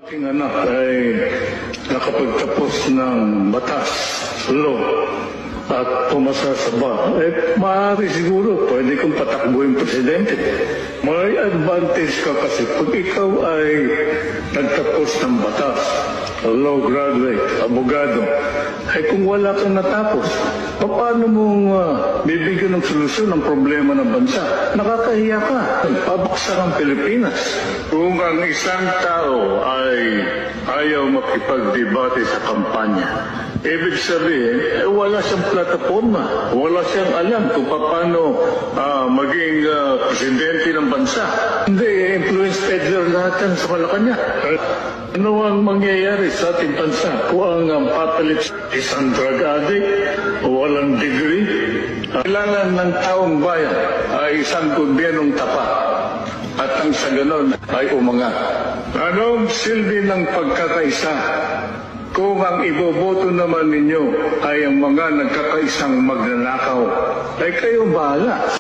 Aking anak ay nakapagtapos ng batas, law, at pumasa sa bar. Maaari siguro, pwede kong patakbuhin presidente. May advantage ka kasi pag ikaw ay nagtapos ng batas, law graduate, abogado, ay kung wala kang natapos, paano mong bibigyan ng solusyon ng problema ng bansa? Nakakahiya ka. Pabaksak ang Pilipinas. Kung ang isang tao ay ayaw makipagdebate sa kampanya, ibig sabihin, wala siyang plataforma. Wala siyang alam kung paano maging presidente ng bansa. Hindi, influence peddler lahat yan sa Malacanang. Ano ang mangyayari sa ating bansa kung ang papalit isang drug addict, walang degree? Kailangan ng taong bayan ay isang gobyernong tapat at ang sa ganon ay umangat. Anong silbi ng pagkakaisa kung ang iboboto naman ninyo ay ang mga nagkakaisang magnanakaw? Ay kayo bahala.